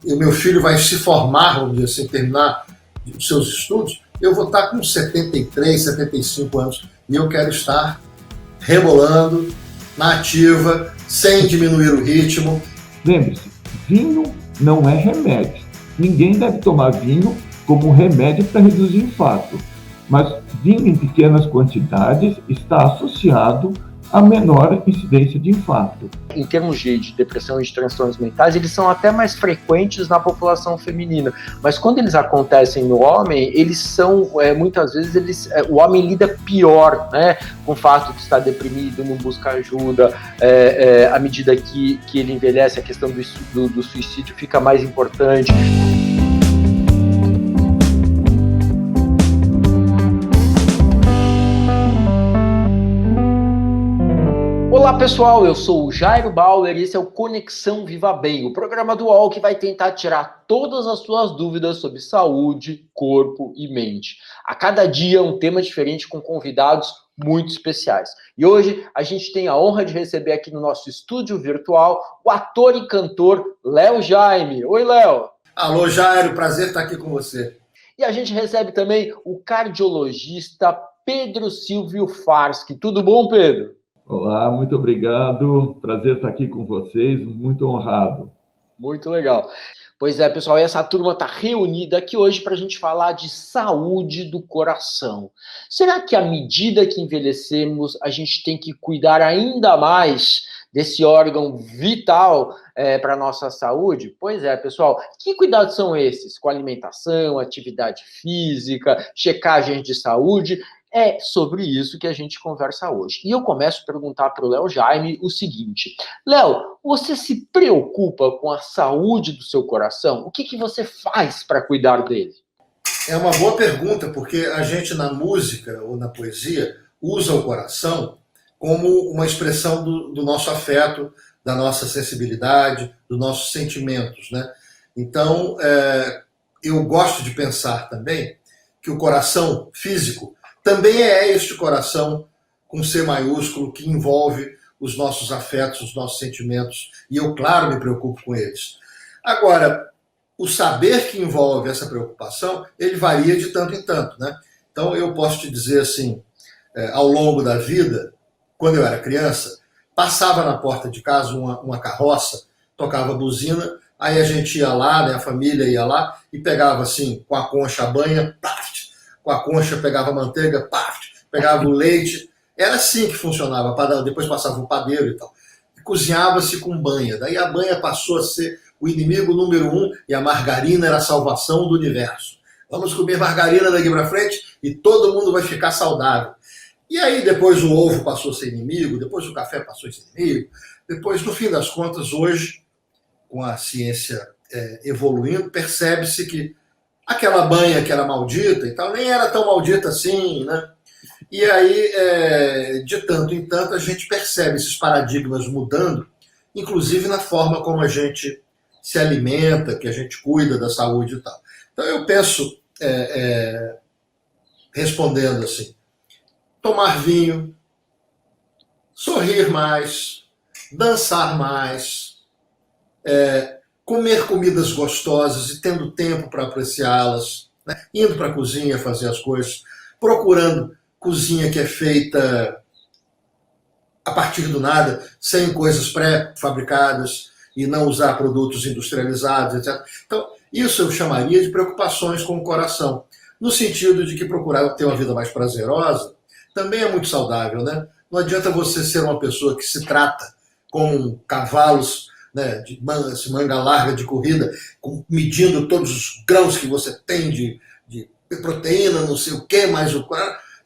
e o meu filho vai se formar, vamos dizer assim, terminar os seus estudos, eu vou estar com 73, 75 anos e eu quero estar rebolando, na ativa, sem diminuir o ritmo. Lembre-se, vinho não é remédio. Ninguém deve tomar vinho como remédio para reduzir infarto, mas vinho em pequenas quantidades está associado a menor incidência de infarto. Em termos de depressão e de transtornos mentais, eles são até mais frequentes na população feminina, mas quando eles acontecem no homem, eles são, muitas vezes, o homem lida pior, né, com o fato de estar deprimido, não buscar ajuda, à medida que ele envelhece, a questão do suicídio fica mais importante. Olá pessoal, eu sou o Jairo Bauer e esse é o Conexão Viva Bem, o programa do UOL que vai tentar tirar todas as suas dúvidas sobre saúde, corpo e mente. A cada dia um tema diferente com convidados muito especiais. E hoje a gente tem a honra de receber aqui no nosso estúdio virtual o ator e cantor Léo Jaime. Oi, Léo! Alô, Jairo, prazer estar aqui com você. E a gente recebe também o cardiologista Pedro Silvio Farschi. Tudo bom, Pedro? Olá, muito obrigado. Prazer estar aqui com vocês, muito honrado. Muito legal. Pois é, pessoal, essa turma está reunida aqui hoje para a gente falar de saúde do coração. Será que à medida que envelhecemos, a gente tem que cuidar ainda mais desse órgão vital para a nossa saúde? Pois é, pessoal, que cuidados são esses? Com alimentação, atividade física, checagem de saúde? É sobre isso que a gente conversa hoje. E eu começo a perguntar para o Léo Jaime o seguinte. Léo, você se preocupa com a saúde do seu coração? O que você faz para cuidar dele? É uma boa pergunta, porque a gente na música ou na poesia usa o coração como uma expressão do nosso afeto, da nossa sensibilidade, dos nossos sentimentos, né? Então, eu gosto de pensar também que o coração físico também é este coração com C maiúsculo que envolve os nossos afetos, os nossos sentimentos, e eu, claro, me preocupo com eles. Agora, o saber que envolve essa preocupação, ele varia de tanto em tanto, né? Então, eu posso te dizer assim, ao longo da vida, quando eu era criança, passava na porta de casa uma carroça, tocava buzina, aí a gente ia lá, né, a família ia lá, e pegava assim, com a concha a banha, com a concha pegava a manteiga, pegava o leite. Era assim que funcionava. Depois passava o padeiro e tal. E cozinhava-se com banha. Daí a banha passou a ser o inimigo número 1 e a margarina era a salvação do universo. Vamos comer margarina daqui para frente e todo mundo vai ficar saudável. E aí depois o ovo passou a ser inimigo, depois o café passou a ser inimigo. Depois, no fim das contas, hoje, com a ciência evoluindo, percebe-se que aquela banha que era maldita e tal, nem era tão maldita assim, né? E aí, de tanto em tanto, a gente percebe esses paradigmas mudando, inclusive na forma como a gente se alimenta, que a gente cuida da saúde e tal. Então eu penso, respondendo assim, tomar vinho, sorrir mais, dançar mais, comer comidas gostosas e tendo tempo para apreciá-las, né? Indo para a cozinha fazer as coisas, procurando cozinha que é feita a partir do nada, sem coisas pré-fabricadas e não usar produtos industrializados, etc. Então, isso eu chamaria de preocupações com o coração, no sentido de que procurar ter uma vida mais prazerosa também é muito saudável, né? Não adianta você ser uma pessoa que se trata como cavalos, né, de manga larga de corrida, medindo todos os grãos que você tem de proteína, não sei o que, mais o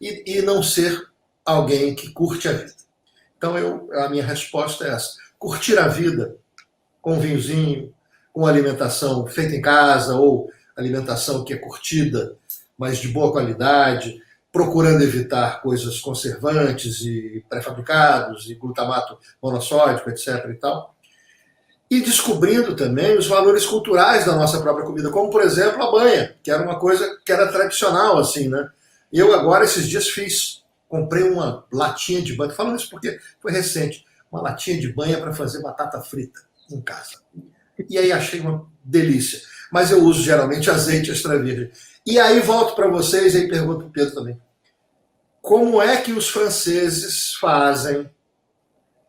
e não ser alguém que curte a vida. Então a minha resposta é essa: curtir a vida com um vinhozinho, com alimentação feita em casa ou alimentação que é curtida, mas de boa qualidade, procurando evitar coisas conservantes e pré-fabricados e glutamato monossódico, etc. e tal. E descobrindo também os valores culturais da nossa própria comida, como, por exemplo, a banha, que era uma coisa que era tradicional, assim, né? Eu agora, esses dias, comprei uma latinha de banha, falando isso porque foi recente, uma latinha de banha para fazer batata frita em casa. E aí achei uma delícia. Mas eu uso geralmente azeite extra virgem. E aí volto para vocês e pergunto para o Pedro também. Como é que os franceses fazem?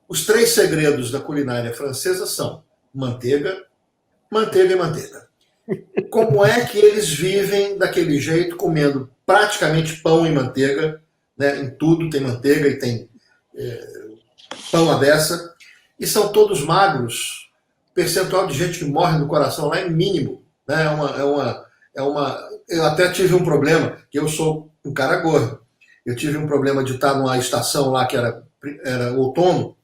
Os 3 segredos da culinária francesa são manteiga, manteiga e manteiga. Como é que eles vivem daquele jeito, comendo praticamente pão e manteiga, né? Em tudo tem manteiga e tem pão à beça, e são todos magros. O percentual de gente que morre do coração lá é mínimo. Né? Eu até tive um problema, que eu sou um cara gordo. Eu tive um problema de estar numa estação lá que era outono,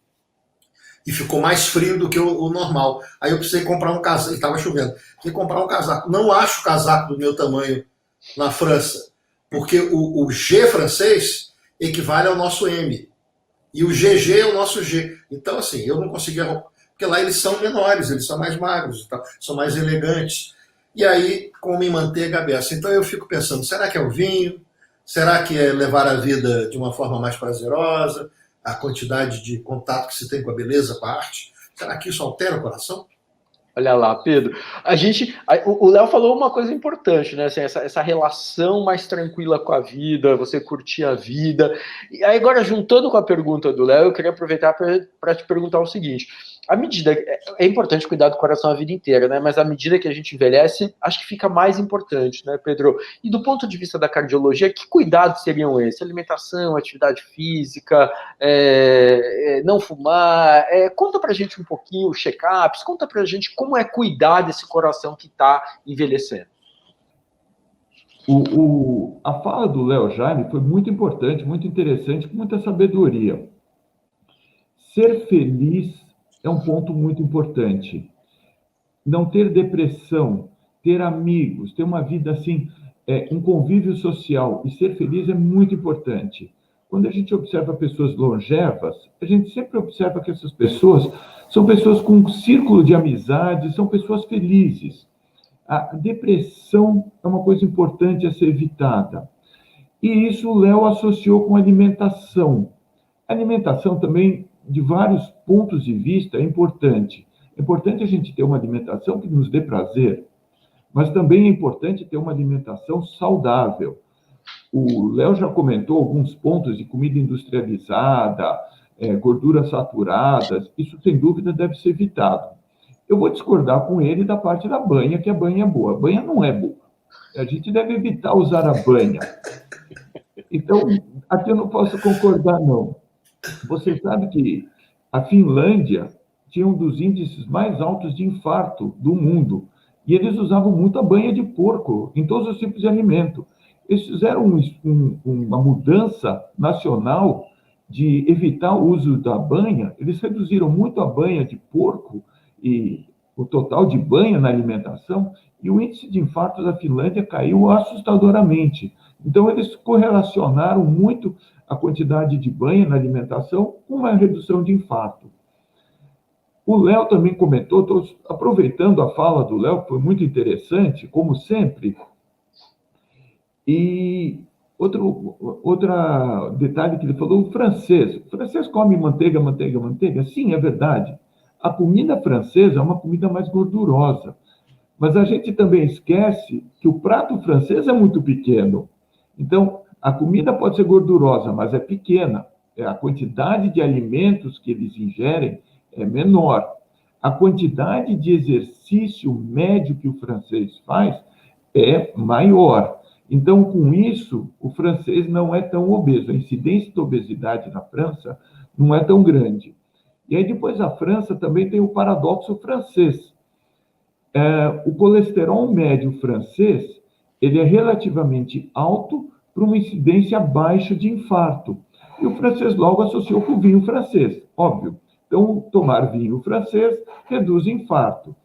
e ficou mais frio do que o normal. Aí eu precisei comprar um casaco, e estava chovendo. Precisei comprar um casaco. Não acho casaco do meu tamanho na França, porque o G francês equivale ao nosso M. E o GG é o nosso G. Então, assim, eu não conseguia... Porque lá eles são menores, eles são mais magros, são mais elegantes. E aí comem manteiga à beça. Então eu fico pensando, será que é o vinho? Será que é levar a vida de uma forma mais prazerosa? A quantidade de contato que se tem com a beleza, com a arte? Será que isso altera o coração? Olha lá, Pedro. O Léo falou uma coisa importante, né? Assim, essa relação mais tranquila com a vida, você curtir a vida. E aí, agora, juntando com a pergunta do Léo, eu queria aproveitar para te perguntar o seguinte: é importante cuidar do coração a vida inteira, né? Mas à medida que a gente envelhece, acho que fica mais importante, né, Pedro? E do ponto de vista da cardiologia, que cuidados seriam esses? Alimentação, atividade física, não fumar. Conta pra gente um pouquinho os check-ups, conta pra gente como é cuidar desse coração que está envelhecendo. A fala do Léo Jaime foi muito importante, muito interessante, com muita sabedoria. Ser feliz é um ponto muito importante. Não ter depressão, ter amigos, ter uma vida assim, um convívio social e ser feliz é muito importante. Quando a gente observa pessoas longevas, a gente sempre observa que essas pessoas são pessoas com um círculo de amizade, são pessoas felizes. A depressão é uma coisa importante a ser evitada. E isso o Léo associou com alimentação. A alimentação também, de vários pontos de vista, é importante. É importante a gente ter uma alimentação que nos dê prazer, mas também é importante ter uma alimentação saudável. O Léo já comentou alguns pontos de comida industrializada, gorduras saturadas, isso sem dúvida deve ser evitado. Eu vou discordar com ele da parte da banha, que a banha é boa. A banha não é boa. A gente deve evitar usar a banha. Então, aqui eu não posso concordar, não. Você sabe que a Finlândia tinha um dos índices mais altos de infarto do mundo. E eles usavam muito a banha de porco em todos os tipos de alimento. Eles fizeram uma mudança nacional de evitar o uso da banha. Eles reduziram muito a banha de porco e o total de banha na alimentação, e o índice de infarto da Finlândia caiu assustadoramente. Então, eles correlacionaram muito a quantidade de banha na alimentação com uma redução de infarto. O Léo também comentou, estou aproveitando a fala do Léo, que foi muito interessante, como sempre. E outro detalhe que ele falou, o francês. O francês come manteiga, manteiga, manteiga? Sim, é verdade. A comida francesa é uma comida mais gordurosa. Mas a gente também esquece que o prato francês é muito pequeno. Então, a comida pode ser gordurosa, mas é pequena. A quantidade de alimentos que eles ingerem é menor. A quantidade de exercício médio que o francês faz é maior. Então, com isso, o francês não é tão obeso. A incidência de obesidade na França não é tão grande. E aí, depois, a França também tem o paradoxo francês. O colesterol médio francês, ele é relativamente alto para uma incidência baixa de infarto. E o francês logo associou com o vinho francês, óbvio. Então, tomar vinho francês reduz infarto.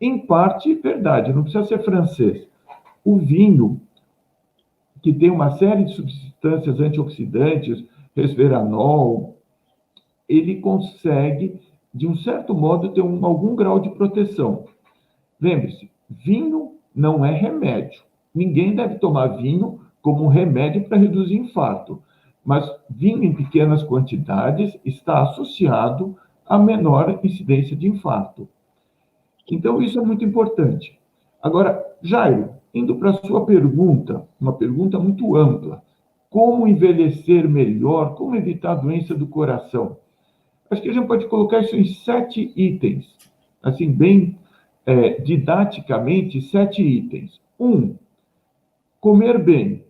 Em parte, verdade, não precisa ser francês. O vinho, que tem uma série de substâncias antioxidantes, resveratrol, ele consegue, de um certo modo, ter algum grau de proteção. Lembre-se, vinho não é remédio. Ninguém deve tomar vinho como remédio para reduzir infarto. Mas vinho em pequenas quantidades está associado a menor incidência de infarto. Então, isso é muito importante. Agora, Jairo, indo para a sua pergunta, uma pergunta muito ampla. Como envelhecer melhor? Como evitar a doença do coração? Acho que a gente pode colocar isso em 7 itens. Assim, bem didaticamente, 7 itens. 1, comer bem.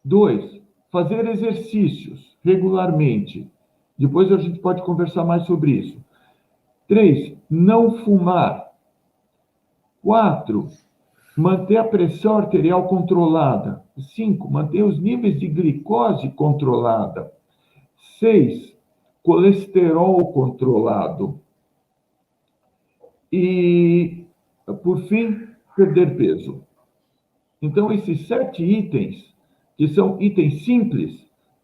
2, fazer exercícios regularmente. Depois a gente pode conversar mais sobre isso. 3, não fumar. 4, manter a pressão arterial controlada. 5, manter os níveis de glicose controlada. 6, colesterol controlado. E, por fim, perder peso. Então, esses 7 itens, que são itens simples,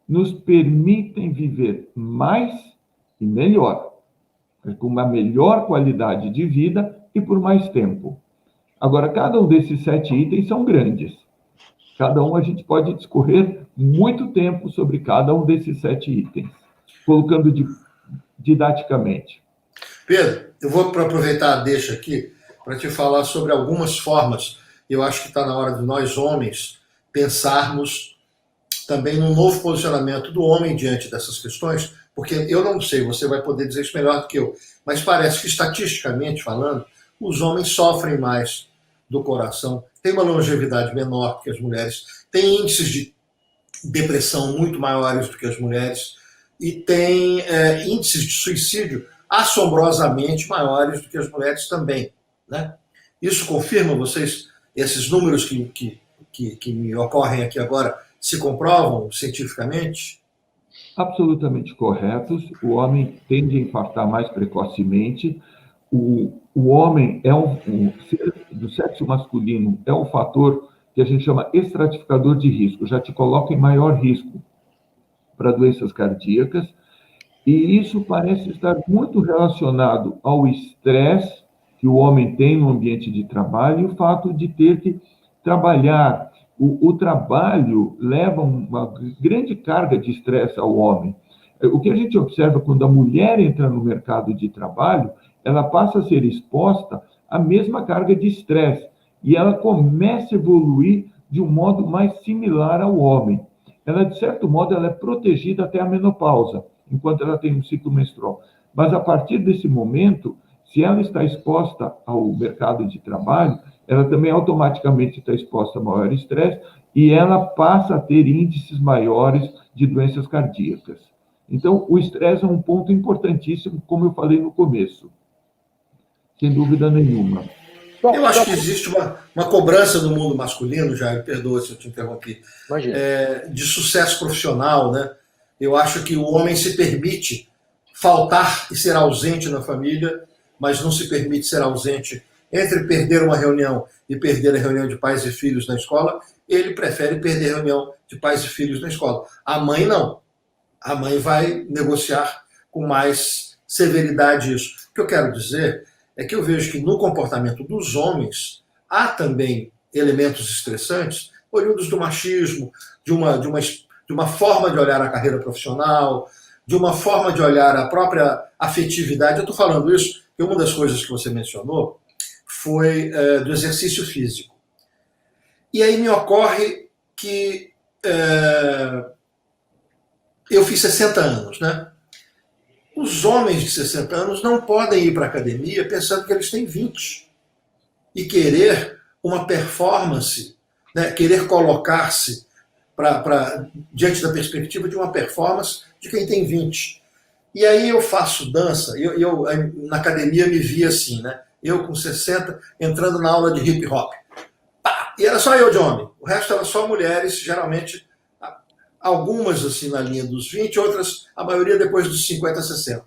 nos permitem viver mais e melhor, com uma melhor qualidade de vida e por mais tempo. Agora, cada um desses 7 itens são grandes. Cada um a gente pode discorrer muito tempo sobre cada um desses 7 itens, colocando didaticamente. Pedro, eu vou aproveitar a deixa aqui para te falar sobre algumas formas. Eu acho que está na hora de nós, homens, pensarmos também num novo posicionamento do homem diante dessas questões, porque eu não sei, você vai poder dizer isso melhor do que eu, mas parece que, estatisticamente falando, os homens sofrem mais do coração, têm uma longevidade menor que as mulheres, têm índices de depressão muito maiores do que as mulheres e têm índices de suicídio assombrosamente maiores do que as mulheres também, né? Isso confirma vocês, esses números que me ocorrem aqui agora, se comprovam cientificamente? Absolutamente corretos. O homem tende a infartar mais precocemente. O homem é ser do sexo masculino é um fator que a gente chama estratificador de risco, já te coloca em maior risco para doenças cardíacas, e isso parece estar muito relacionado ao estresse que o homem tem no ambiente de trabalho e o fato de ter que trabalhar. O trabalho leva uma grande carga de estresse ao homem. O que a gente observa quando a mulher entra no mercado de trabalho, ela passa a ser exposta à mesma carga de estresse e ela começa a evoluir de um modo mais similar ao homem. Ela, de certo modo, ela é protegida até a menopausa, enquanto ela tem um ciclo menstrual. Mas, a partir desse momento, se ela está exposta ao mercado de trabalho, ela também automaticamente está exposta a maior estresse e ela passa a ter índices maiores de doenças cardíacas. Então, o estresse é um ponto importantíssimo, como eu falei no começo, sem dúvida nenhuma. Eu acho que existe uma cobrança no mundo masculino, Jair, perdoa se eu te interrompi, de sucesso profissional, né? Eu acho que o homem se permite faltar e ser ausente na família, mas não se permite ser ausente entre perder uma reunião e perder a reunião de pais e filhos na escola. Ele prefere perder a reunião de pais e filhos na escola. A mãe não. A mãe vai negociar com mais severidade isso. O que eu quero dizer é que eu vejo que no comportamento dos homens há também elementos estressantes, oriundos do machismo, de uma forma de olhar a carreira profissional, de uma forma de olhar a própria afetividade. Eu estou falando isso porque uma das coisas que você mencionou foi do exercício físico. E aí me ocorre que eu fiz 60 anos, né? Os homens de 60 anos não podem ir para a academia pensando que eles têm 20 e querer uma performance, né? Querer colocar-se diante da perspectiva de uma performance de quem tem 20. E aí eu faço dança, eu na academia me via assim, né? Eu com 60 entrando na aula de hip hop. Pá! E era só eu de homem, o resto era só mulheres, geralmente algumas assim na linha dos 20, outras, a maioria depois dos 50, 60.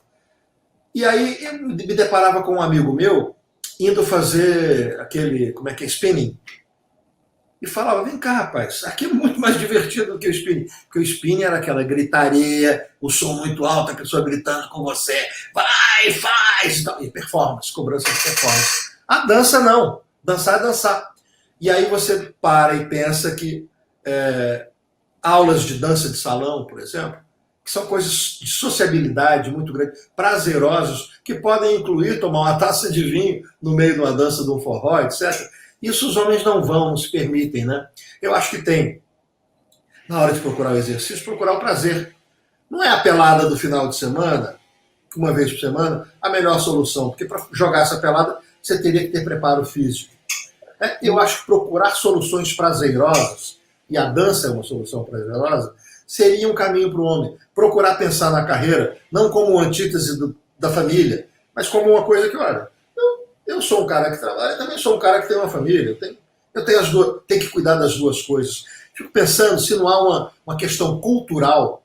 E aí eu me deparava com um amigo meu indo fazer aquele, spinning. E falava, vem cá, rapaz, aqui é muito mais divertido do que o spinning. Porque o spinning era aquela gritaria, o som muito alto, a pessoa gritando com você, vai, faz, e performance, cobrança de performance. A dança não, dançar é dançar. E aí você para e pensa que aulas de dança de salão, por exemplo, que são coisas de sociabilidade muito grande, prazerosos, que podem incluir tomar uma taça de vinho no meio de uma dança de um forró, etc. Isso os homens não vão, não se permitem, né? Eu acho que tem, na hora de procurar o exercício, procurar o prazer. Não é a pelada do final de semana, uma vez por semana, a melhor solução, porque para jogar essa pelada você teria que ter preparo físico. Eu acho que procurar soluções prazerosas, e a dança é uma solução prazerosa, seria um caminho para o homem. Procurar pensar na carreira, não como uma antítese da família, mas como uma coisa que, olha, eu sou um cara que trabalha, também sou um cara que tem uma família, eu tenho as duas, tenho que cuidar das duas coisas. Fico pensando se não há uma questão cultural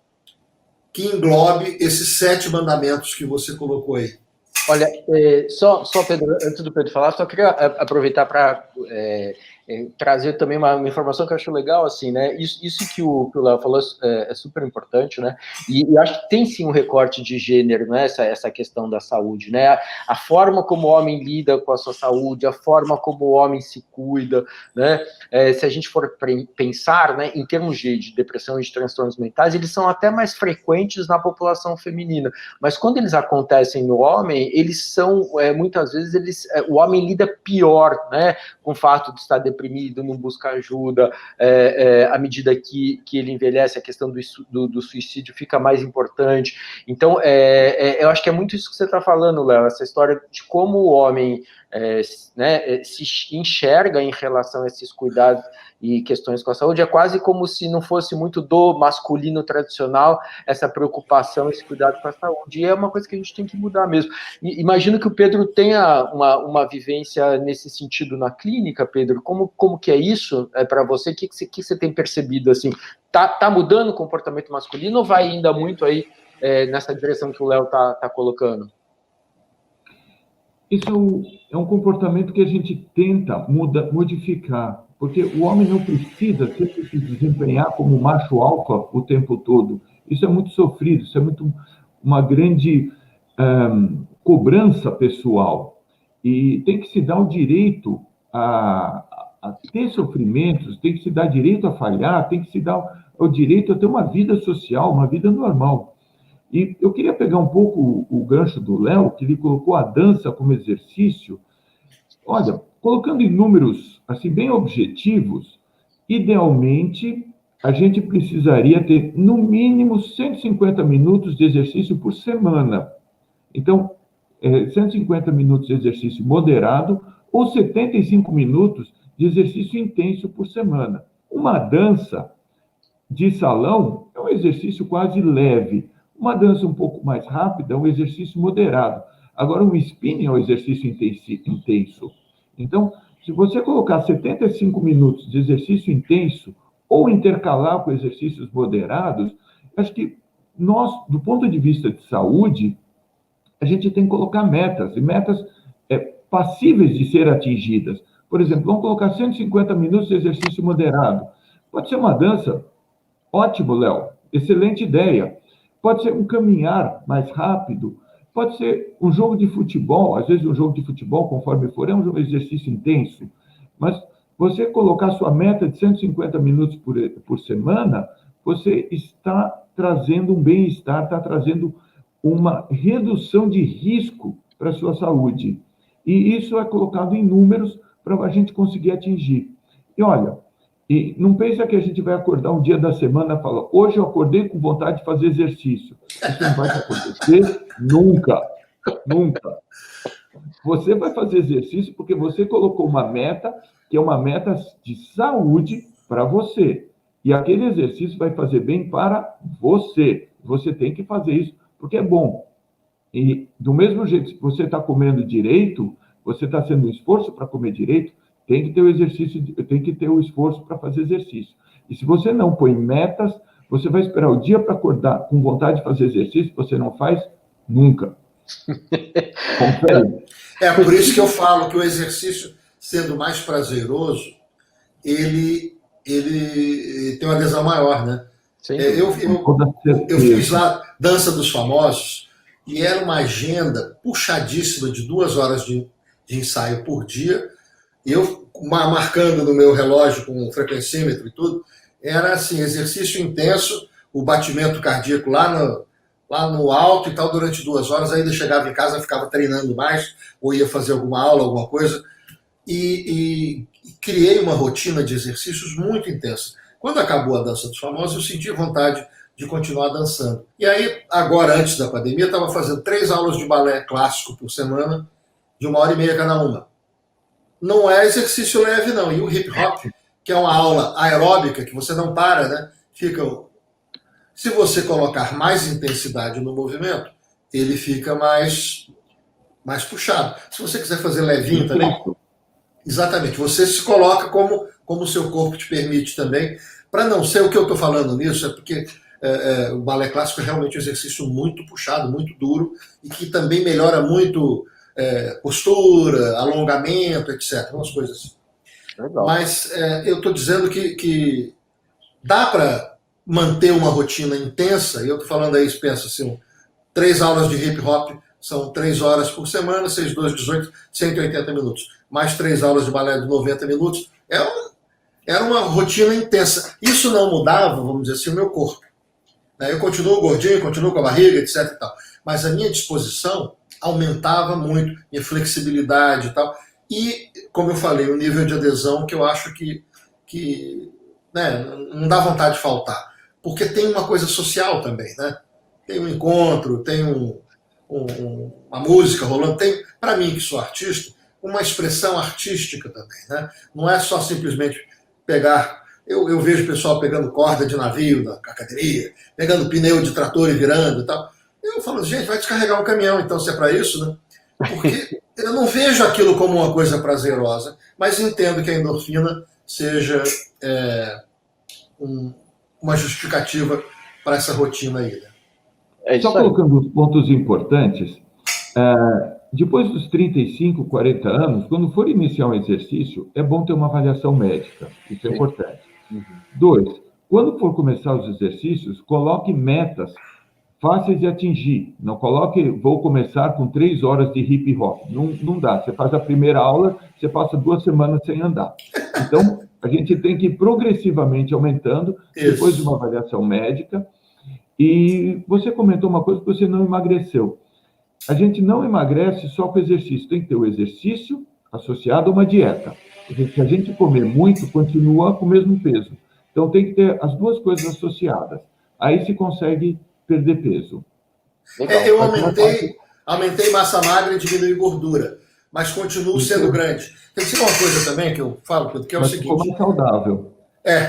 que englobe esses 7 mandamentos que você colocou aí. Olha, só Pedro, antes do Pedro falar, só queria aproveitar para trazer também uma informação que eu acho legal, assim, né? Isso que o Léo falou é super importante, né? E eu acho que tem sim um recorte de gênero, né? Essa questão da saúde, né? A forma como o homem lida com a sua saúde, a forma como o homem se cuida, né? Se a gente for pensar, né, em termos de depressão e de transtornos mentais, eles são até mais frequentes na população feminina, mas quando eles acontecem no homem, eles são, muitas vezes, o homem lida pior, né? Com o fato de estar deprimido, não busca ajuda, à medida que ele envelhece, a questão do suicídio fica mais importante. Então, eu acho que é muito isso que você está falando, Léo, essa história de como o homem se enxerga em relação a esses cuidados e questões com a saúde, é quase como se não fosse muito do masculino tradicional essa preocupação, esse cuidado com a saúde, e é uma coisa que a gente tem que mudar mesmo. E imagino que o Pedro tenha uma vivência nesse sentido na clínica, Pedro, como que é isso para você? O que você tem percebido, assim? Tá mudando o comportamento masculino ou vai ainda muito aí nessa direção que o Léo tá colocando? Isso é um comportamento que a gente tenta modificar, porque o homem não precisa sempre se desempenhar como macho alfa o tempo todo. Isso é muito sofrido, isso é uma grande cobrança pessoal. E tem que se dar o direito a ter sofrimentos, tem que se dar direito a falhar, tem que se dar o direito a ter uma vida social, uma vida normal. E eu queria pegar um pouco o gancho do Léo, que ele colocou a dança como exercício. Olha, colocando em números assim bem objetivos, idealmente a gente precisaria ter no mínimo 150 minutos de exercício por semana. Então, 150 minutos de exercício moderado ou 75 minutos de exercício intenso por semana. Uma dança de salão é um exercício quase leve. Uma dança um pouco mais rápida é um exercício moderado. Agora, um spinning é um exercício intenso. Então, se você colocar 75 minutos de exercício intenso ou intercalar com exercícios moderados, acho que nós, do ponto de vista de saúde, a gente tem que colocar metas, e metas passíveis de ser atingidas. Por exemplo, vamos colocar 150 minutos de exercício moderado. Pode ser uma dança. Ótimo, Léo. Excelente ideia. Pode ser um caminhar mais rápido, pode ser um jogo de futebol, às vezes um jogo de futebol, conforme for, é um exercício intenso, mas você colocar sua meta de 150 minutos por semana, você está trazendo um bem-estar, está trazendo uma redução de risco para a sua saúde. E isso é colocado em números para a gente conseguir atingir. E olha, e não pensa que a gente vai acordar um dia da semana e falar, hoje eu acordei com vontade de fazer exercício. Isso não vai acontecer nunca. Nunca. Você vai fazer exercício porque você colocou uma meta, que é uma meta de saúde para você. E aquele exercício vai fazer bem para você. Você tem que fazer isso porque é bom. E do mesmo jeito que você está comendo direito, você está sendo um esforço para comer direito, tem que ter o exercício, tem que ter o esforço para fazer exercício. E se você não põe metas, você vai esperar o dia para acordar com vontade de fazer exercício, você não faz nunca. Confere. Por isso que eu falo que o exercício, sendo mais prazeroso, ele tem uma adesão maior, né? Eu fiz lá Dança dos Famosos e era uma agenda puxadíssima de 2 horas de ensaio por dia. Eu, marcando no meu relógio com o frequencímetro e tudo, era assim, exercício intenso, o batimento cardíaco lá no alto e tal durante 2 horas, ainda chegava em casa, ficava treinando mais, ou ia fazer alguma aula, alguma coisa, e criei uma rotina de exercícios muito intensa. Quando acabou a Dança dos Famosos, eu senti vontade de continuar dançando. E aí, agora, antes da pandemia, eu estava fazendo 3 aulas de balé clássico por semana, de 1h30 cada uma. Não é exercício leve, não. E o hip hop, que é uma aula aeróbica, que você não para, né? Se você colocar mais intensidade no movimento, ele fica mais puxado. Se você quiser fazer levinho também, exatamente, você se coloca como o seu corpo te permite também. Para não ser o que eu estou falando nisso, é porque o balé clássico é realmente um exercício muito puxado, muito duro, e que também melhora muito postura, alongamento, etc. Umas coisas assim. Legal. Mas eu estou dizendo que dá para manter uma rotina intensa, e eu estou falando aí, pensa assim, 3 aulas de hip hop são 3 horas por semana, 6, 2, 18, 180 minutos. Mais 3 aulas de balé de 90 minutos. Era uma rotina intensa. Isso não mudava, vamos dizer assim, o meu corpo. Eu continuo gordinho, continuo com a barriga, etc. E tal. Mas a minha disposição aumentava muito, minha flexibilidade e tal. E, como eu falei, o nível de adesão que eu acho que não dá vontade de faltar. Porque tem uma coisa social também, né? Tem um encontro, tem uma música rolando, tem, para mim que sou artista, uma expressão artística também, né? Não é só simplesmente pegar... Eu vejo o pessoal pegando corda de navio na academia, pegando pneu de trator e virando e tal. Eu falo, gente, vai descarregar um caminhão, então, se é para isso, né? Porque eu não vejo aquilo como uma coisa prazerosa, mas entendo que a endorfina seja uma justificativa para essa rotina aí, né? Só colocando os pontos importantes, depois dos 35, 40 anos, quando for iniciar um exercício, é bom ter uma avaliação médica, isso é importante. 2, quando for começar os exercícios, coloque metas fáceis de atingir, não coloque, vou começar com 3 horas de hip hop, não dá, você faz a primeira aula, você passa 2 semanas sem andar. Então, a gente tem que ir progressivamente aumentando, depois de uma avaliação médica. E você comentou uma coisa que você não emagreceu. A gente não emagrece só com exercício, tem que ter o exercício associado a uma dieta. Porque se a gente comer muito, continua com o mesmo peso. Então tem que ter as 2 coisas associadas. Aí se consegue perder peso. Eu aumentei massa magra e diminui gordura, mas continuo sendo grande. Tem que ser uma coisa também que eu falo, que é o seguinte... Ficou mais saudável.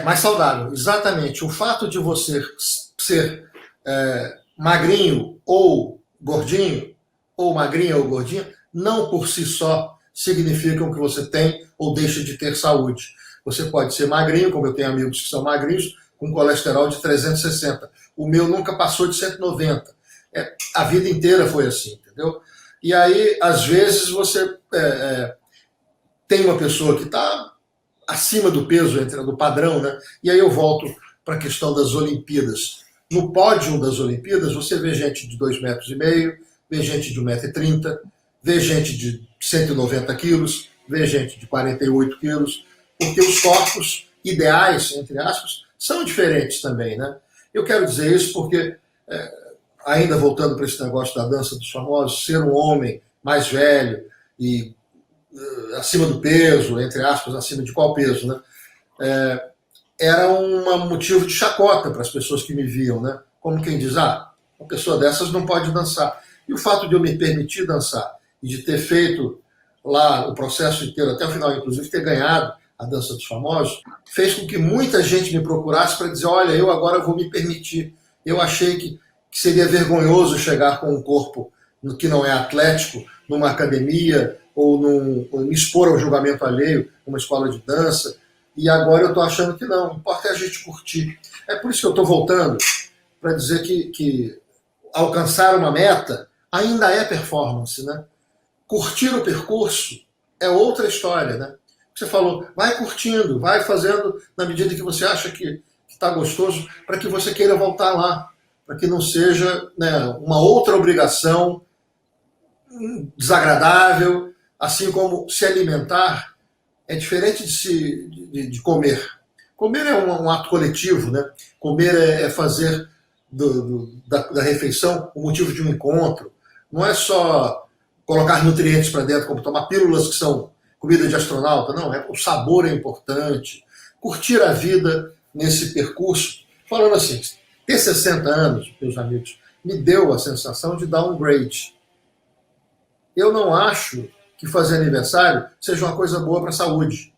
Mais saudável, exatamente. O fato de você ser magrinho ou gordinho, ou magrinha ou gordinha, não por si só significam que você tem ou deixa de ter saúde. Você pode ser magrinho, como eu tenho amigos que são magrinhos, com colesterol de 360. O meu nunca passou de 190. A vida inteira foi assim, entendeu? E aí, às vezes, você tem uma pessoa que está acima do peso, do padrão, né? E aí eu volto para a questão das Olimpíadas. No pódio das Olimpíadas, você vê gente de 2,5 metros, vê gente de 1,30 m, vê gente de 190 quilos, vê gente de 48 quilos, porque os corpos ideais, entre aspas, são diferentes também, né? Eu quero dizer isso porque, ainda voltando para esse negócio da Dança dos Famosos, ser um homem mais velho e acima do peso, entre aspas, acima de qual peso, né? Era um motivo de chacota para as pessoas que me viam, né? Como quem diz, uma pessoa dessas não pode dançar. E o fato de eu me permitir dançar e de ter feito lá o processo inteiro, até o final, inclusive, ter ganhado a Dança dos Famosos, fez com que muita gente me procurasse para dizer, olha, eu agora vou me permitir. Eu achei que seria vergonhoso chegar com um corpo que não é atlético, numa academia, ou me expor ao julgamento alheio, numa escola de dança, e agora eu estou achando que não, o importa é a gente curtir. É por isso que eu estou voltando para dizer que alcançar uma meta ainda é performance, né? Curtir o percurso é outra história, né? Você falou, vai curtindo, vai fazendo na medida que você acha que está gostoso, para que você queira voltar lá, para que não seja, né, uma outra obrigação desagradável, assim como se alimentar é diferente de comer. Comer é um ato coletivo, né? Comer é fazer da refeição o motivo de um encontro. Não é só colocar nutrientes para dentro, como tomar pílulas que são comida de astronauta. Não, o sabor é importante. Curtir a vida nesse percurso. Falando assim, ter 60 anos, meus amigos, me deu a sensação de downgrade. Eu não acho que fazer aniversário seja uma coisa boa para a saúde.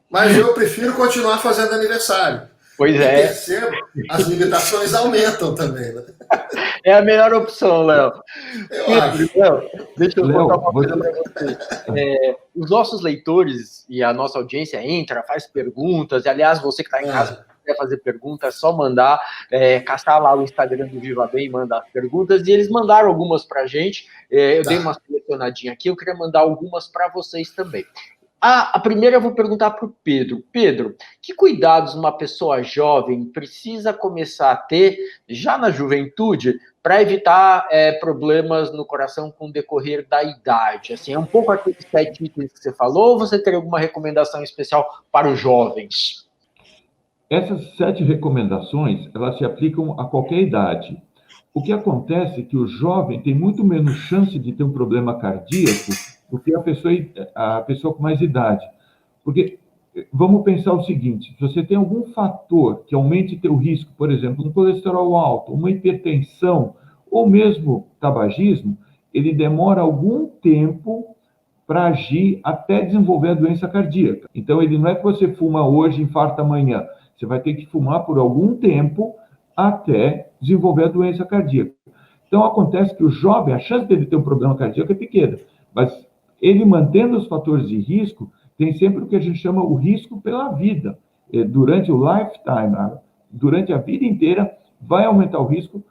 Mas eu prefiro continuar fazendo aniversário. Pois E é. percebo, as limitações aumentam também. Né? É a melhor opção, Léo. Eu acho. Léo, deixa eu Léo, contar uma coisa para você. Os nossos leitores e a nossa audiência entra, faz perguntas. E, aliás, você que está em casa, se quiser fazer pergunta, é só mandar, caçar lá o Instagram do Viva Bem e mandar as perguntas. E eles mandaram algumas para a gente. Eu dei uma selecionadinha aqui, eu queria mandar algumas para vocês também. A primeira eu vou perguntar para o Pedro. Pedro, que cuidados uma pessoa jovem precisa começar a ter já na juventude para evitar problemas no coração com o decorrer da idade? Assim, é um pouco aqueles 7 itens que você falou, ou você teria alguma recomendação especial para os jovens? Essas 7 recomendações, elas se aplicam a qualquer idade. O que acontece é que o jovem tem muito menos chance de ter um problema cardíaco do que a pessoa com mais idade. Porque, vamos pensar o seguinte, se você tem algum fator que aumente teu risco, por exemplo, um colesterol alto, uma hipertensão, ou mesmo tabagismo, ele demora algum tempo para agir até desenvolver a doença cardíaca. Então, ele não é que você fuma hoje e infarta amanhã. Você vai ter que fumar por algum tempo até desenvolver a doença cardíaca. Então, acontece que o jovem, a chance dele ter um problema cardíaco é pequena, mas ele mantendo os fatores de risco, tem sempre o que a gente chama o risco pela vida. Durante o lifetime, durante a vida inteira, vai aumentar o risco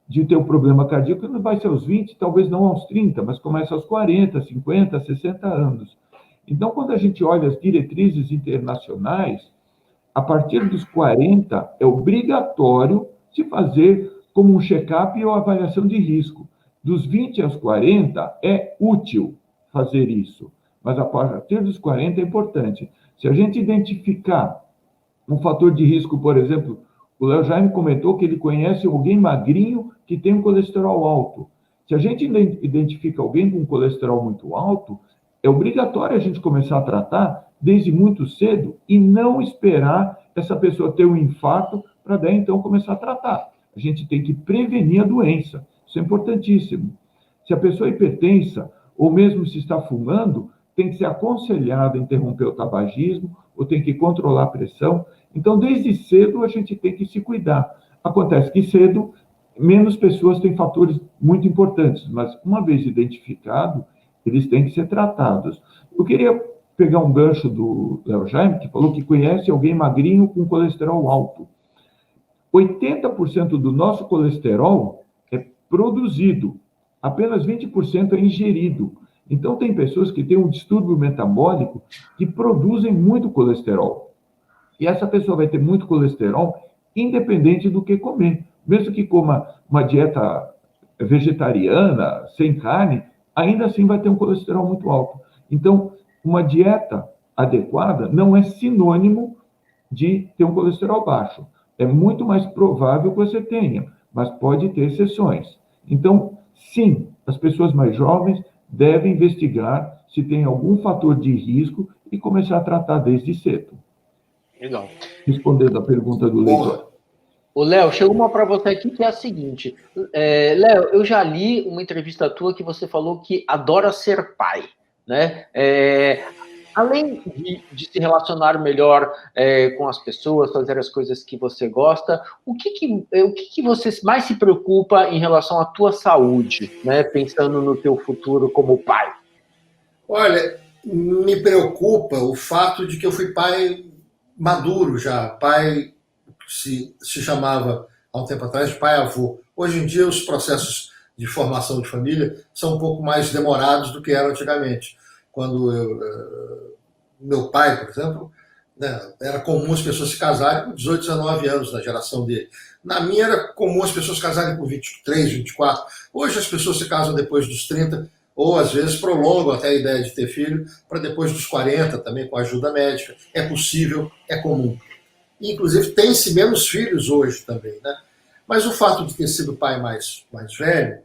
de ter um problema cardíaco, não vai ser aos 20, talvez não aos 30, mas começa aos 40, 50, 60 anos. Então, quando a gente olha as diretrizes internacionais, a partir dos 40 é obrigatório se fazer como um check-up ou avaliação de risco. Dos 20 aos 40 é útil fazer isso, mas a partir dos 40 é importante. Se a gente identificar um fator de risco, por exemplo, o Léo Jaime comentou que ele conhece alguém magrinho que tem um colesterol alto. Se a gente identifica alguém com um colesterol muito alto, é obrigatório a gente começar a tratar desde muito cedo e não esperar essa pessoa ter um infarto para daí então começar a tratar. A gente tem que prevenir a doença. Isso é importantíssimo. Se a pessoa é hipertensa ou mesmo se está fumando, tem que ser aconselhada a interromper o tabagismo ou tem que controlar a pressão. Então, desde cedo, a gente tem que se cuidar. Acontece que cedo, menos pessoas têm fatores muito importantes, mas uma vez identificado, eles têm que ser tratados. Eu queria pegar um gancho do Léo Jaime, que falou que conhece alguém magrinho com colesterol alto. 80% do nosso colesterol é produzido, apenas 20% é ingerido. Então, tem pessoas que têm um distúrbio metabólico que produzem muito colesterol. E essa pessoa vai ter muito colesterol independente do que comer. Mesmo que coma uma dieta vegetariana, sem carne, ainda assim vai ter um colesterol muito alto. Então, uma dieta adequada não é sinônimo de ter um colesterol baixo. É muito mais provável que você tenha, mas pode ter exceções. Então, sim, as pessoas mais jovens devem investigar se tem algum fator de risco e começar a tratar desde cedo. Legal. Respondendo a pergunta do leitor. Ô, Léo, chegou uma para você aqui que é a seguinte. Léo, eu já li uma entrevista tua que você falou que adora ser pai, né? Além de se relacionar melhor com as pessoas, fazer as coisas que você gosta, o que você mais se preocupa em relação à tua saúde, né? Pensando no teu futuro como pai? Olha, me preocupa o fato de que eu fui pai maduro já, pai se chamava há um tempo atrás de pai-avô. Hoje em dia os processos de formação de família são um pouco mais demorados do que eram antigamente. Quando meu pai, por exemplo, né, era comum as pessoas se casarem com 18, 19 anos na geração dele. Na minha era comum as pessoas se casarem com 23, 24. Hoje as pessoas se casam depois dos 30, ou às vezes prolongam até a ideia de ter filho para depois dos 40 também, com ajuda médica. É possível, é comum. inclusive tem-se menos filhos hoje também, né? Mas o fato de ter sido pai mais velho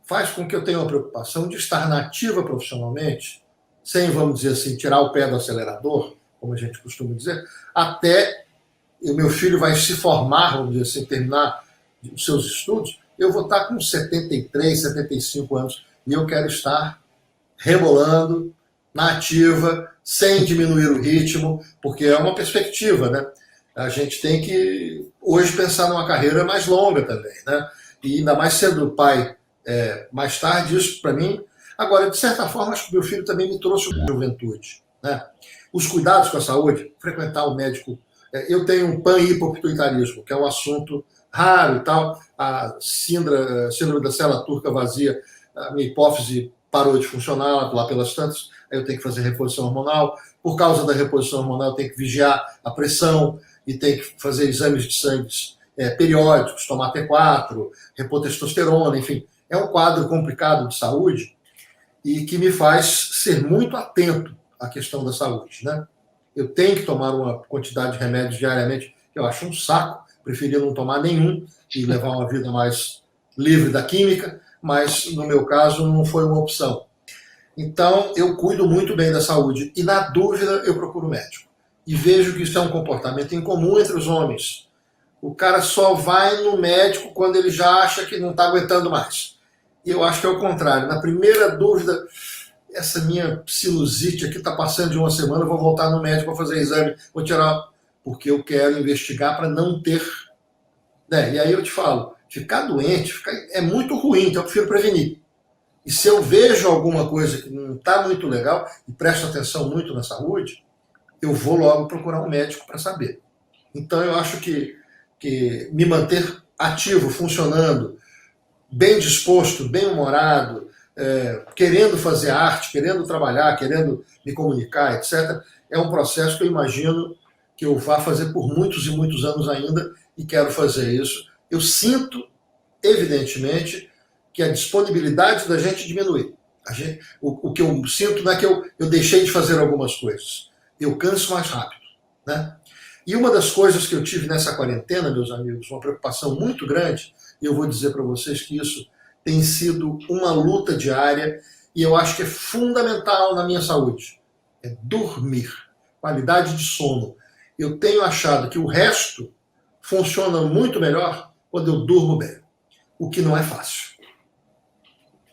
faz com que eu tenha uma preocupação de estar na ativa profissionalmente, sem, vamos dizer assim, tirar o pé do acelerador, como a gente costuma dizer, até o meu filho vai se formar, vamos dizer assim, terminar os seus estudos, eu vou estar com 73, 75 anos, e eu quero estar rebolando, na ativa, sem diminuir o ritmo, porque é uma perspectiva, né? A gente tem que, hoje, pensar numa carreira mais longa também, né? E ainda mais sendo pai mais tarde, isso para mim... Agora, de certa forma, acho que meu filho também me trouxe uma juventude, né? Os cuidados com a saúde, frequentar o médico. Eu tenho um panhipopituitarismo, que é um assunto raro e tal, a síndrome da célula turca vazia, a minha hipófise parou de funcionar lá pelas tantas, aí eu tenho que fazer reposição hormonal. Por causa da reposição hormonal, eu tenho que vigiar a pressão e tenho que fazer exames de sangue periódicos, tomar T4, repor testosterona, enfim. É um quadro complicado de saúde e que me faz ser muito atento à questão da saúde, né? Eu tenho que tomar uma quantidade de remédios diariamente, que eu acho um saco, preferia não tomar nenhum e levar uma vida mais livre da química, mas no meu caso não foi uma opção. Então eu cuido muito bem da saúde e, na dúvida, eu procuro médico. E vejo que isso é um comportamento incomum entre os homens. O cara só vai no médico quando ele já acha que não está aguentando mais. E eu acho que é o contrário. Na primeira dúvida, essa minha sinusite aqui está passando de uma semana, eu vou voltar no médico para fazer exame, vou tirar, porque eu quero investigar para não ter. Né? E aí eu te falo, ficar doente é muito ruim, então eu prefiro prevenir. E se eu vejo alguma coisa que não está muito legal, e presto atenção muito na saúde, eu vou logo procurar um médico para saber. Então eu acho que me manter ativo, funcionando, bem disposto, bem humorado, querendo fazer arte, querendo trabalhar, querendo me comunicar, etc., é um processo que eu imagino que eu vá fazer por muitos e muitos anos ainda, e quero fazer isso. Eu sinto, evidentemente, que a disponibilidade da gente diminui. O que eu sinto não é que eu deixei de fazer algumas coisas. Eu canso mais rápido, né? E uma das coisas que eu tive nessa quarentena, meus amigos, uma preocupação muito grande, e eu vou dizer para vocês que isso tem sido uma luta diária, e eu acho que é fundamental na minha saúde, é dormir, qualidade de sono. Eu tenho achado que o resto funciona muito melhor quando eu durmo bem, o que não é fácil.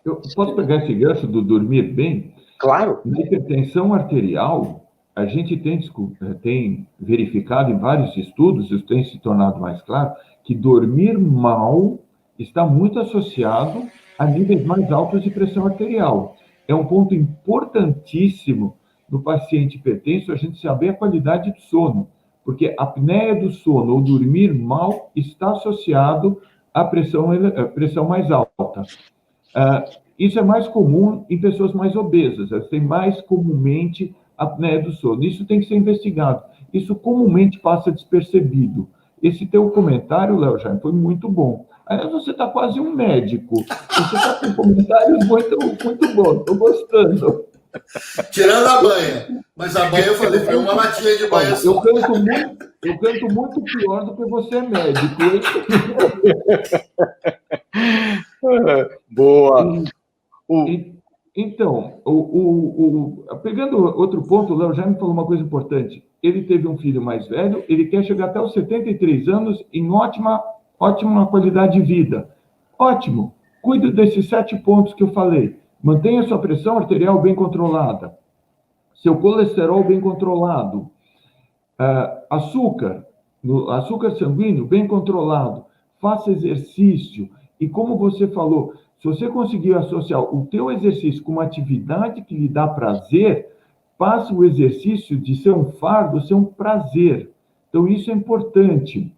Eu posso pegar esse gancho do dormir bem? Claro. Na hipertensão arterial, a gente tem verificado em vários estudos, isso tem se tornado mais claro, que dormir mal está muito associado a níveis mais altos de pressão arterial. É um ponto importantíssimo no paciente hipertenso a gente saber a qualidade do sono, porque a apneia do sono ou dormir mal está associado à pressão mais alta. Isso é mais comum em pessoas mais obesas, elas têm mais comumente a apneia do sono. Isso tem que ser investigado. Isso comumente passa despercebido. Esse teu comentário, Léo Jaime, foi muito bom. Aí você está quase um médico. Você está com comentários muito, muito bons. Estou gostando. Tirando a banha. Mas a banha eu falei, foi uma latinha de banha só. Eu canto muito pior do que você é médico. Boa. Então, pegando outro ponto, o Léo Jaime falou uma coisa importante. Ele teve um filho mais velho, ele quer chegar até os 73 anos em ótima qualidade de vida. Ótimo. Cuide desses 7 pontos que eu falei. Mantenha sua pressão arterial bem controlada, seu colesterol bem controlado, açúcar sanguíneo bem controlado, faça exercício. E como você falou, se você conseguir associar o teu exercício com uma atividade que lhe dá prazer, passe o exercício de ser um fardo, ser um prazer. Então, isso é importante.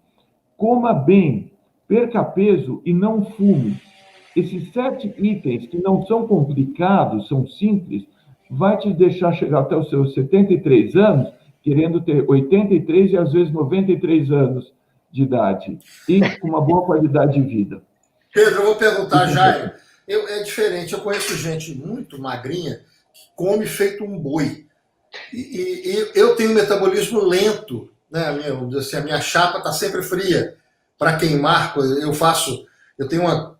Coma bem, perca peso e não fume. Esses 7 itens que não são complicados, são simples, vai te deixar chegar até os seus 73 anos, querendo ter 83 e às vezes 93 anos de idade, e com uma boa qualidade de vida. Pedro, eu vou perguntar, Jairo, é diferente, eu conheço gente muito magrinha que come feito um boi. E eu tenho um metabolismo lento, né? Vamos dizer assim, a minha chapa está sempre fria para queimar. Eu tenho uma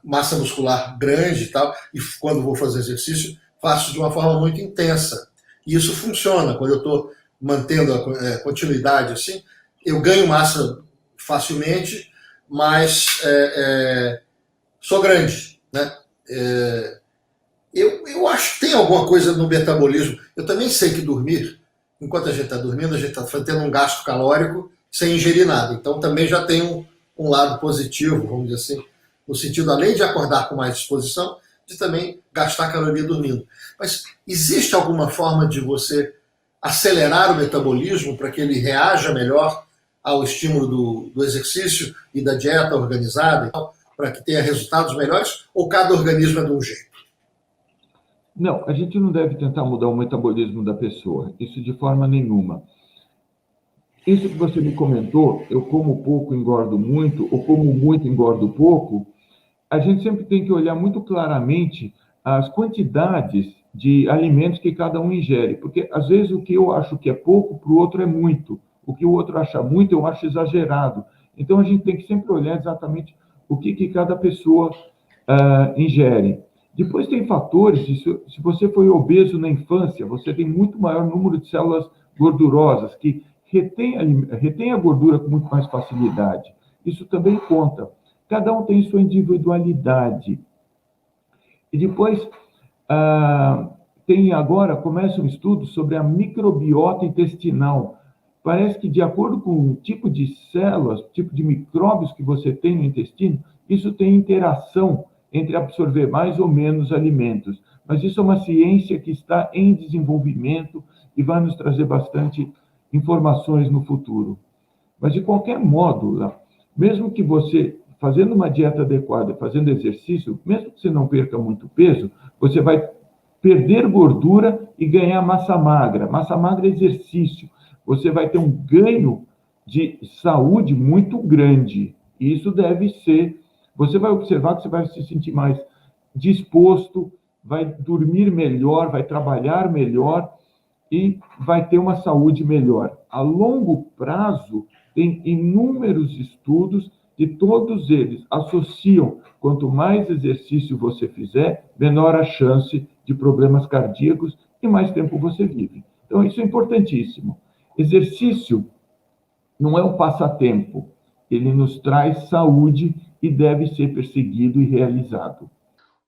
massa muscular grande e tal, e quando vou fazer exercício, faço de uma forma muito intensa. E isso funciona. Quando eu estou mantendo a continuidade assim, eu ganho massa facilmente, mas sou grande, né? Eu acho que tem alguma coisa no metabolismo. Eu também sei que dormir, enquanto a gente está dormindo, a gente está tendo um gasto calórico sem ingerir nada. Então também já tem um lado positivo, vamos dizer assim, no sentido, além de acordar com mais disposição, de também gastar caloria dormindo. Mas existe alguma forma de você acelerar o metabolismo para que ele reaja melhor ao estímulo do exercício e da dieta organizada, para que tenha resultados melhores? Ou cada organismo é de um jeito? Não, a gente não deve tentar mudar o metabolismo da pessoa, isso de forma nenhuma. Isso que você me comentou, eu como pouco, engordo muito, ou como muito, engordo pouco, a gente sempre tem que olhar muito claramente as quantidades de alimentos que cada um ingere, porque às vezes o que eu acho que é pouco, para o outro é muito. O que o outro acha muito, eu acho exagerado. Então a gente tem que sempre olhar exatamente o que cada pessoa ingere. Depois tem fatores, se você foi obeso na infância, você tem muito maior número de células gordurosas, que retém a gordura com muito mais facilidade. Isso também conta. Cada um tem sua individualidade. E depois, começa um estudo sobre a microbiota intestinal. Parece que, de acordo com o tipo de células, tipo de micróbios que você tem no intestino, isso tem interação entre absorver mais ou menos alimentos. Mas isso é uma ciência que está em desenvolvimento e vai nos trazer bastante informações no futuro. Mas, de qualquer modo, mesmo que você, fazendo uma dieta adequada, fazendo exercício, mesmo que você não perca muito peso, você vai perder gordura e ganhar massa magra. Massa magra é exercício. Você vai ter um ganho de saúde muito grande. E isso deve ser... Você vai observar que você vai se sentir mais disposto, vai dormir melhor, vai trabalhar melhor e vai ter uma saúde melhor. A longo prazo, tem inúmeros estudos e todos eles associam, quanto mais exercício você fizer, menor a chance de problemas cardíacos e mais tempo você vive. Então, isso é importantíssimo. Exercício não é um passatempo, ele nos traz saúde e deve ser perseguido e realizado.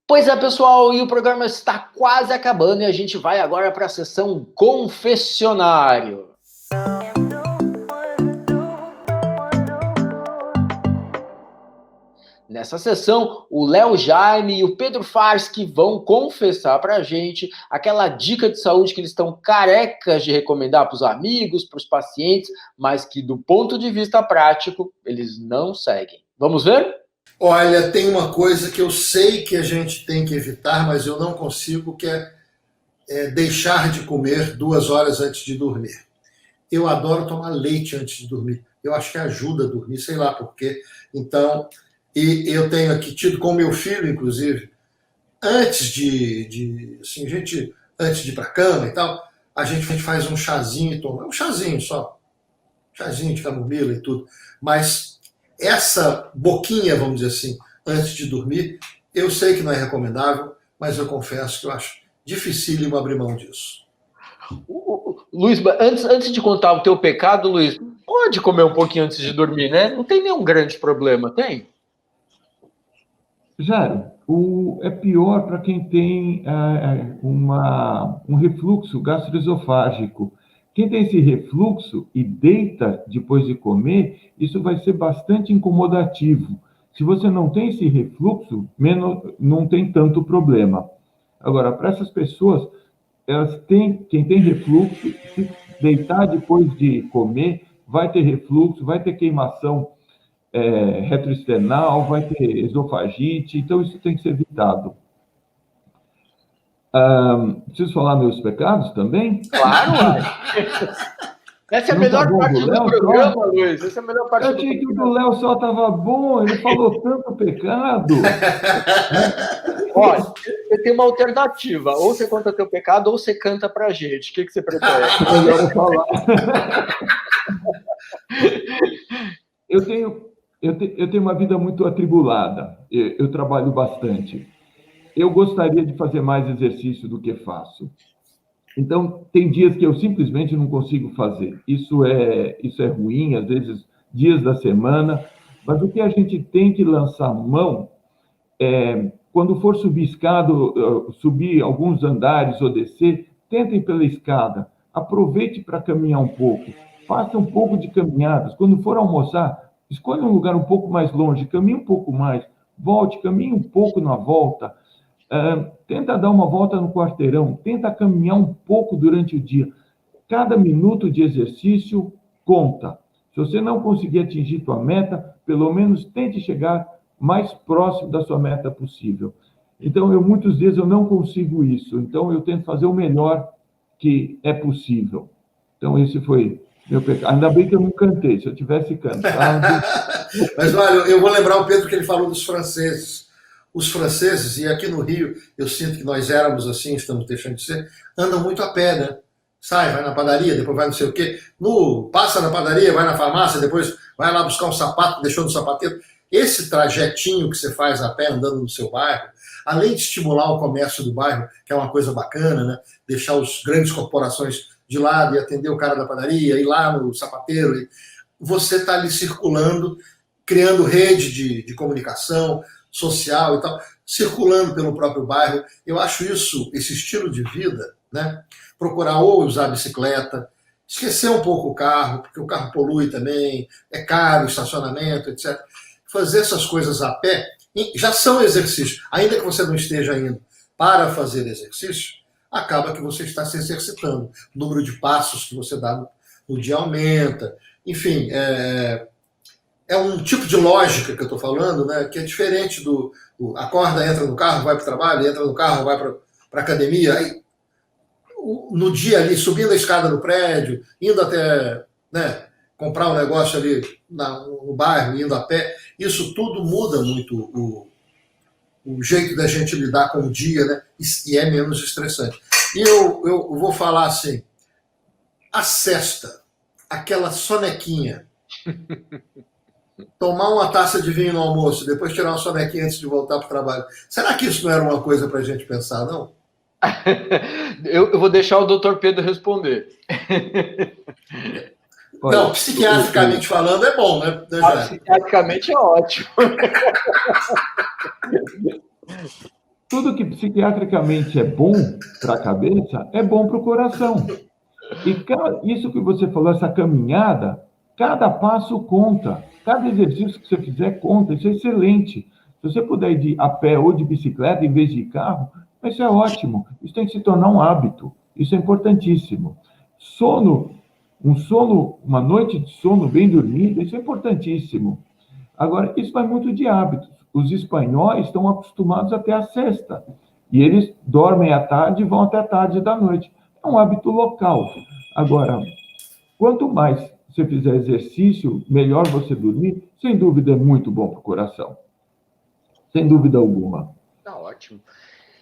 Pois é, pessoal, e o programa está quase acabando e a gente vai agora para a sessão confessionário. Nessa sessão, o Léo Jaime e o Pedro Farsky vão confessar para a gente aquela dica de saúde que eles estão carecas de recomendar para os amigos, para os pacientes, mas que, do ponto de vista prático, eles não seguem. Vamos ver? Olha, tem uma coisa que eu sei que a gente tem que evitar, mas eu não consigo, que é deixar de comer 2 horas antes de dormir. Eu adoro tomar leite antes de dormir. Eu acho que ajuda a dormir, sei lá por quê. Então, e eu tenho aqui tido com meu filho, inclusive, antes antes de ir para a cama e tal, a gente faz um chazinho e toma. Um chazinho só. Chazinho de camomila e tudo. Mas essa boquinha, vamos dizer assim, antes de dormir, eu sei que não é recomendável, mas eu confesso que eu acho dificílimo abrir mão disso. Luiz, antes de contar o teu pecado, Luiz, pode comer um pouquinho antes de dormir, né? Não tem nenhum grande problema, tem? Jairo, é pior para quem tem um refluxo gastroesofágico. Quem tem esse refluxo e deita depois de comer, isso vai ser bastante incomodativo. Se você não tem esse refluxo, não tem tanto problema. Agora, para essas pessoas, quem tem refluxo, se deitar depois de comer, vai ter refluxo, vai ter queimação retroesternal, vai ter esofagite, então isso tem que ser evitado. Preciso falar meus pecados também? Claro, essa é a melhor parte do programa, Luiz. Essa é a melhor parte do programa. Eu achei que o do Léo só estava bom, ele falou tanto pecado. Olha, você tem uma alternativa. Ou você conta teu pecado, ou você canta pra gente. O que você prefere? Melhor eu falar. Eu tenho uma vida muito atribulada. Eu trabalho bastante. Eu gostaria de fazer mais exercício do que faço. Então, tem dias que eu simplesmente não consigo fazer. Isso é ruim, às vezes, dias da semana. Mas o que a gente tem que lançar mão é, quando for subir escada, subir alguns andares ou descer, tentem pela escada. Aproveite para caminhar um pouco. Faça um pouco de caminhadas. Quando for almoçar, escolha um lugar um pouco mais longe, caminhe um pouco mais. Volte, caminhe um pouco na volta. Tenta dar uma volta no quarteirão, tenta caminhar um pouco durante o dia. Cada minuto de exercício conta. Se você não conseguir atingir sua meta, pelo menos tente chegar mais próximo da sua meta possível. Então, muitas vezes eu não consigo isso. Então, eu tento fazer o melhor que é possível. Então, esse foi meu pecado. Ainda bem que eu não cantei. Se eu tivesse cantado... Mas, olha, eu vou lembrar o Pedro que ele falou dos franceses. Os franceses, e aqui no Rio, eu sinto que nós éramos assim, estamos deixando de ser, andam muito a pé, né? Sai, vai na padaria, depois vai não sei o quê. Passa na padaria, vai na farmácia, depois vai lá buscar um sapato, deixou no sapateiro. Esse trajetinho que você faz a pé, andando no seu bairro, além de estimular o comércio do bairro, que é uma coisa bacana, né? Deixar as grandes corporações de lado e atender o cara da padaria, ir lá no sapateiro, você está ali circulando, criando rede de comunicação social e tal, circulando pelo próprio bairro. Eu acho esse estilo de vida, né? Procurar ou usar a bicicleta, esquecer um pouco o carro, porque o carro polui também, é caro, estacionamento, etc. Fazer essas coisas a pé já são exercícios. Ainda que você não esteja indo para fazer exercício, acaba que você está se exercitando. O número de passos que você dá no dia aumenta. Enfim, é um tipo de lógica que eu estou falando, né, que é diferente acorda, entra no carro, vai para o trabalho, entra no carro, vai para a academia. Aí, no dia ali, subindo a escada no prédio, indo até, né, comprar um negócio ali no bairro, indo a pé, isso tudo muda muito o jeito da gente lidar com o dia, né, e é menos estressante. E eu vou falar assim, a sesta, aquela sonequinha, tomar uma taça de vinho no almoço, depois tirar uma sonequinha antes de voltar para o trabalho. Será que isso não era uma coisa para a gente pensar, não? Eu vou deixar o doutor Pedro responder. Não, psiquiatricamente falando é bom, né? Psiquiatricamente é ótimo. Tudo que psiquiatricamente é bom para a cabeça é bom para o coração. E isso que você falou, essa caminhada, cada passo conta. Cada exercício que você fizer conta. Isso é excelente. Se você puder ir a pé ou de bicicleta em vez de carro, isso é ótimo. Isso tem que se tornar um hábito. Isso é importantíssimo. Uma noite de sono bem dormida, isso é importantíssimo. Agora, isso vai muito de hábitos. Os espanhóis estão acostumados até a sesta. E eles dormem à tarde e vão até a tarde da noite. É um hábito local. Agora, quanto mais você fizer exercício, melhor você dormir, sem dúvida é muito bom para o coração. Sem dúvida alguma. Tá ótimo.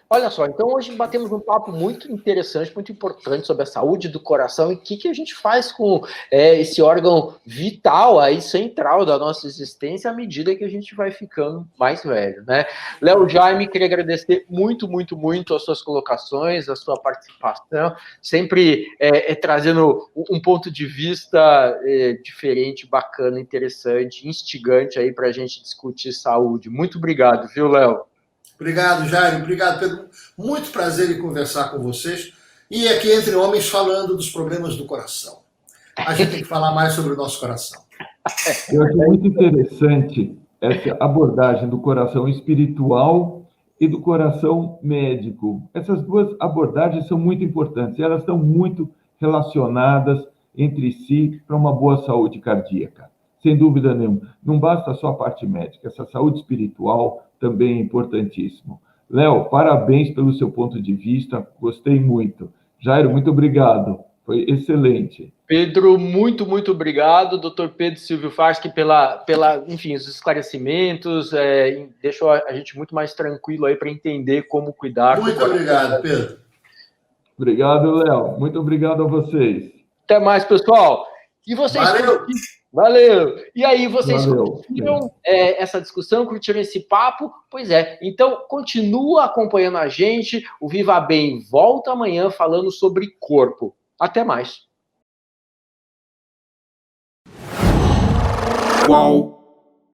Olha só, então hoje batemos um papo muito interessante, muito importante sobre a saúde do coração e o que a gente faz com esse órgão vital aí, central da nossa existência à medida que a gente vai ficando mais velho, né? Léo Jaime, queria agradecer muito, muito, muito as suas colocações, a sua participação, sempre trazendo um ponto de vista diferente, bacana, interessante, instigante aí para a gente discutir saúde. Muito obrigado, viu, Léo? Obrigado, Jairo. Obrigado, Pedro. Muito prazer em conversar com vocês. E aqui entre homens falando dos problemas do coração. A gente tem que falar mais sobre o nosso coração. Eu acho muito interessante essa abordagem do coração espiritual e do coração médico. Essas duas abordagens são muito importantes. Elas estão muito relacionadas entre si para uma boa saúde cardíaca. Sem dúvida nenhuma. Não basta só a parte médica. Essa saúde espiritual também é importantíssimo. Léo, parabéns pelo seu ponto de vista, gostei muito. Jairo, muito obrigado, foi excelente. Pedro, muito, muito obrigado. Dr. Pedro Silvio Farschi enfim, os esclarecimentos, deixou a gente muito mais tranquilo aí para entender como cuidar. Muito obrigado, Pedro. Obrigado, Léo. Muito obrigado a vocês. Até mais, pessoal. E vocês... Valeu! Valeu! E aí, vocês Valeu. curtiram essa discussão, curtiram esse papo? Pois é, então continua acompanhando a gente. O Viva Bem volta amanhã falando sobre corpo. Até mais. Qual?